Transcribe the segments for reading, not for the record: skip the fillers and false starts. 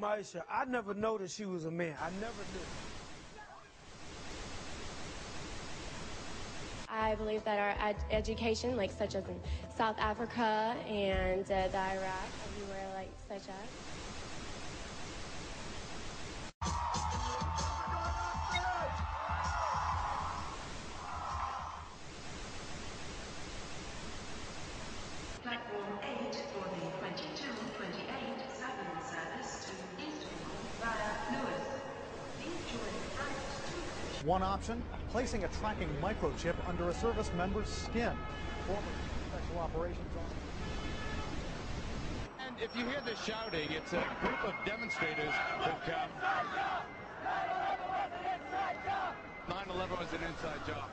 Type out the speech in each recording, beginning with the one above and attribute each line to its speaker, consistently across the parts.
Speaker 1: Maisha, I never noticed she was a man. I never knew.
Speaker 2: I believe that our education, like such as in South Africa and the Iraq, everywhere like such as.
Speaker 3: Platform 8 for the 22-28 Southern service to Istanbul via Lewis. Please join flight 2.
Speaker 4: One option, placing a tracking microchip under a service member's skin. Former special operations officer.
Speaker 5: And if you hear this shouting, it's a group of demonstrators who've come. 9/11 was an inside job.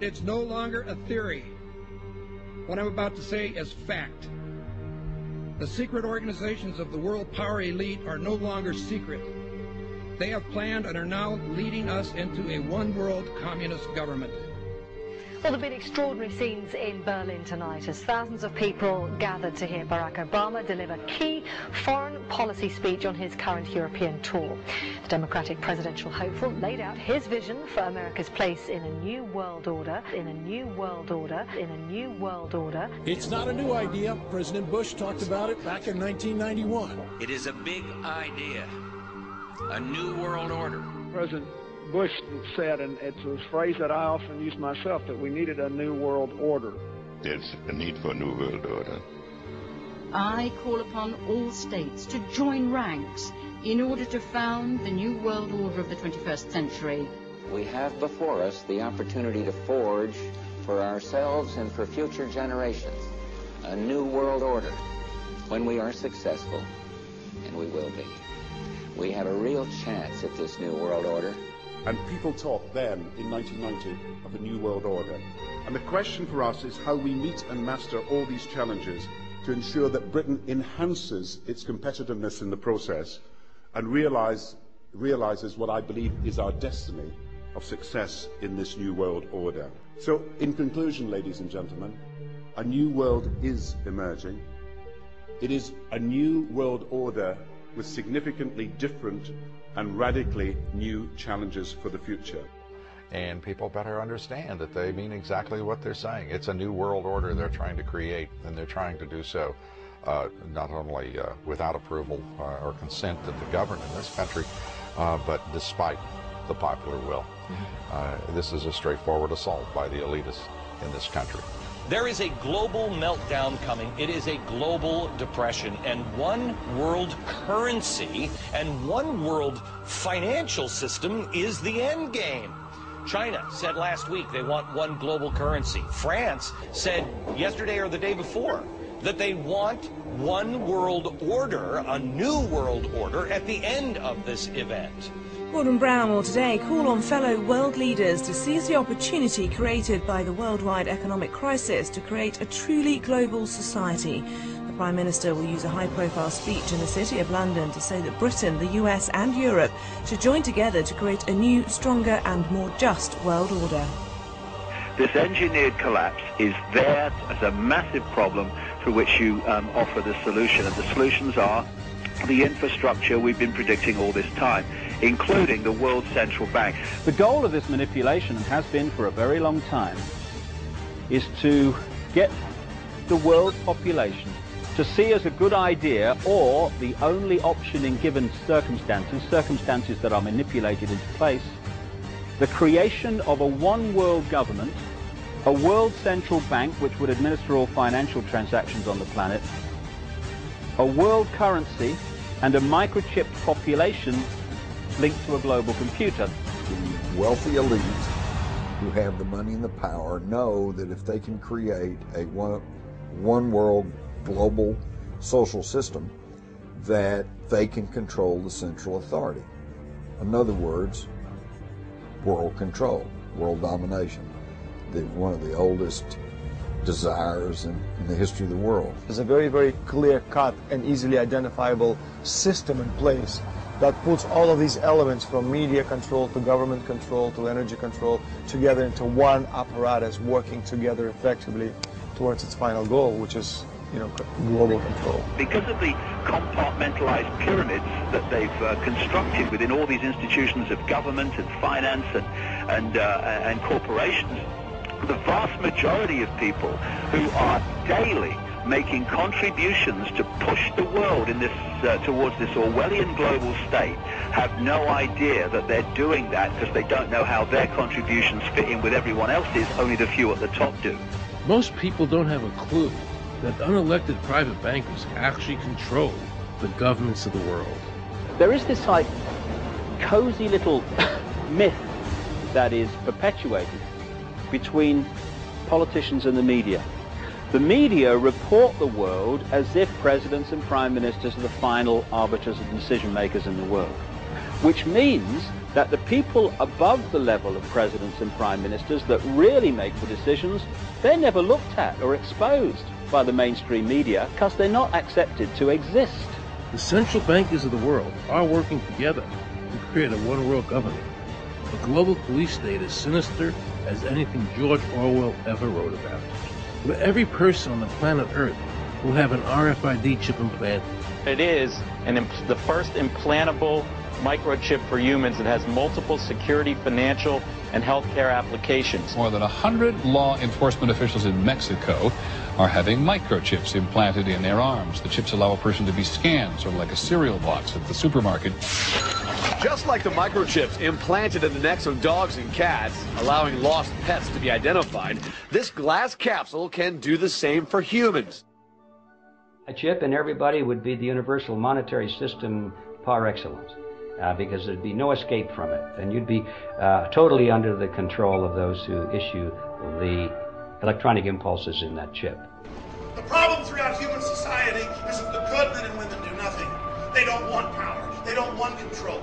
Speaker 6: It's no longer a theory. What I'm about to say is fact. The secret organizations of the world power elite are no longer secret. They have planned and are now leading us into a one-world communist government.
Speaker 7: Well, there have been extraordinary scenes in Berlin tonight as thousands of people gathered to hear Barack Obama deliver key foreign policy speech on his current European tour. The Democratic presidential hopeful laid out his vision for America's place in a new world order, in a new world order, in a new world order.
Speaker 8: It's not a new idea. President Bush talked about it back in 1991.
Speaker 9: It is a big idea, a new world order.
Speaker 10: President Bush said, and it's a phrase that I often use myself, that we needed a new world order.
Speaker 11: There's a need for a new world order.
Speaker 12: I call upon all states to join ranks in order to found the new world order of the 21st century.
Speaker 13: We have before us the opportunity to forge for ourselves and for future generations a new world order. When we are successful, and we will be, we have a real chance at this new world order.
Speaker 14: And people talked then, in 1990, of a new world order. And the question for us is how we meet and master all these challenges to ensure that Britain enhances its competitiveness in the process and realizes what I believe is our destiny of success in this new world order. So, in conclusion, ladies and gentlemen, a new world is emerging. It is a new world order with significantly different and radically new challenges for the future.
Speaker 15: And people better understand that they mean exactly what they're saying. It's a new world order they're trying to create, and they're trying to do so not only without approval or consent of the governed in this country, but despite the popular will. This is a straightforward assault by the elitists in this country.
Speaker 16: There is a global meltdown coming. It is a global depression, and one world currency and one world financial system is the end game. China said last week they want one global currency. France said yesterday or the day before that they want one world order, a new world order, at the end of this event.
Speaker 17: Gordon Brown will today call on fellow world leaders to seize the opportunity created by the worldwide economic crisis to create a truly global society. The Prime Minister will use a high-profile speech in the City of London to say that Britain, the US and Europe should join together to create a new, stronger and more just world order.
Speaker 18: This engineered collapse is there as a massive problem through which you offer the solution, and the solutions are the infrastructure we've been predicting all this time, including the World Central Bank.
Speaker 19: The goal of this manipulation, and has been for a very long time, is to get the world population to see as a good idea, or the only option in given circumstances that are manipulated into place, the creation of a one-world government, a world central bank which would administer all financial transactions on the planet, a world currency, and a microchipped population linked to a global computer.
Speaker 20: The wealthy elite who have the money and the power know that if they can create a one world global social system, that they can control the central authority. In other words, world control, world domination, one of the oldest desires in the history of the world.
Speaker 7: There's a very, very clear-cut and easily identifiable system in place
Speaker 1: that puts all of these elements from media control to government control to energy control together into one apparatus working together effectively towards its final goal, which is, global control.
Speaker 18: Because of the compartmentalized pyramids that they've constructed within all these institutions of government and finance and corporations, the vast majority of people who are daily making contributions to push the world in this towards this Orwellian global state have no idea that they're doing that, because they don't know how their contributions fit in with everyone else's. Only the few at the top do.
Speaker 2: Most people don't have a clue that unelected private bankers actually control the governments of the world.
Speaker 19: There is this cozy little myth that is perpetuated between politicians and the media. The media report the world as if presidents and prime ministers are the final arbiters and decision makers in the world, which means that the people above the level of presidents and prime ministers that really make the decisions, they're never looked at or exposed by the mainstream media because they're not accepted to exist.
Speaker 2: The central bankers of the world are working together to create a one-world government. A global police state as sinister as anything George Orwell ever wrote about, where every person on the planet Earth will have an RFID chip implanted.
Speaker 21: It is the first implantable microchip for humans that has multiple security, financial, and healthcare applications.
Speaker 22: More than 100 law enforcement officials in Mexico are having microchips implanted in their arms. The chips allow a person to be scanned, sort of like a cereal box at the supermarket.
Speaker 23: Just like the microchips implanted in the necks of dogs and cats, allowing lost pets to be identified, this glass capsule can do the same for humans.
Speaker 24: A chip in everybody would be the universal monetary system par excellence, because there'd be no escape from it, and you'd be totally under the control of those who issue the electronic impulses in that chip.
Speaker 25: The problem throughout human society is that the good men and women do nothing. They don't want power. They don't want control.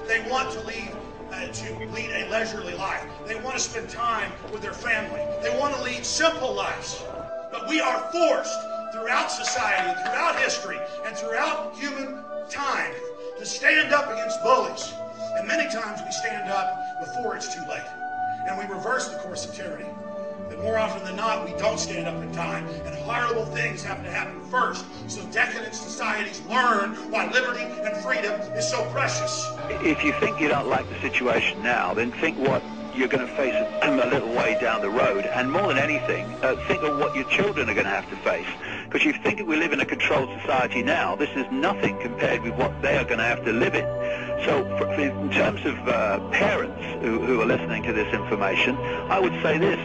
Speaker 25: They want to lead a leisurely life. They want to spend time with their family. They want to lead simple lives. But we are forced throughout society, throughout history, and throughout human time to stand up against bullies. And many times we stand up before it's too late. And we reverse the course of tyranny. But more often than not, we don't stand up in time, and horrible things have to happen first, so decadent societies learn why liberty and freedom is so precious.
Speaker 18: If you think you don't like the situation now, then think what you're going to face a little way down the road, and more than anything, think of what your children are going to have to face. Because you think we live in a controlled society now, this is nothing compared with what they are going to have to live in. So in terms of parents who are listening to this information, I would say this: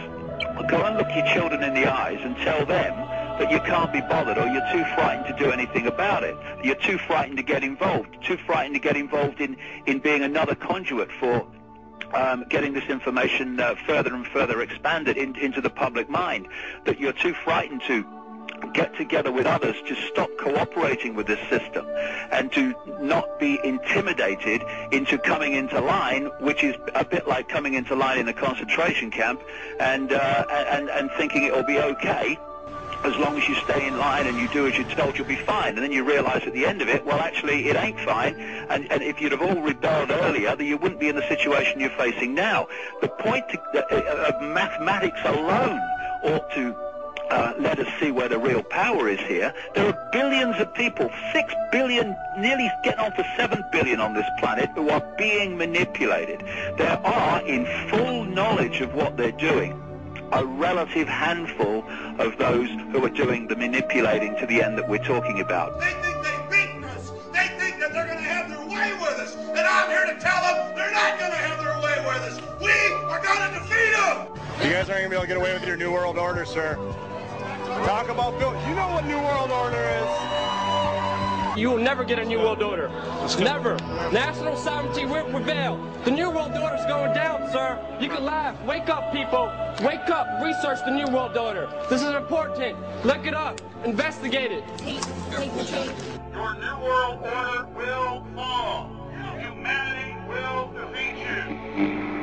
Speaker 18: go and look your children in the eyes and tell them that you can't be bothered, or you're too frightened to do anything about it. You're too frightened to get involved, in being another conduit for getting this information further and further expanded into the public mind, that you're too frightened to get together with others to stop cooperating with this system and to not be intimidated into coming into line, which is a bit like coming into line in a concentration camp and thinking it'll be okay. As long as you stay in line and you do as you're told, you'll be fine. And then you realize at the end of it, well, actually, it ain't fine. And if you'd have all rebelled earlier, then you wouldn't be in the situation you're facing now. The point of mathematics alone ought to let us see where the real power is here. There are billions of people, 6 billion, nearly getting on for 7 billion on this planet, who are being manipulated. There are, in full knowledge of what they're doing, a relative handful of those who are doing the manipulating to the end that we're talking about.
Speaker 25: They think they've beaten us. They think that they're going to have their way with us. And I'm here to tell them they're not going to have their way with us. We are going to defeat them.
Speaker 26: You guys aren't going to be able to get away with your New World Order, sir. Talk about Bill. You know what New World Order is.
Speaker 27: You will never get a New World Order. Never. National sovereignty will prevail. The New World Order is going down, sir. You can laugh. Wake up, people. Wake up. Research the New World Order. This is important. Look it up. Investigate it.
Speaker 25: Your New World Order will fall. Humanity will defeat you.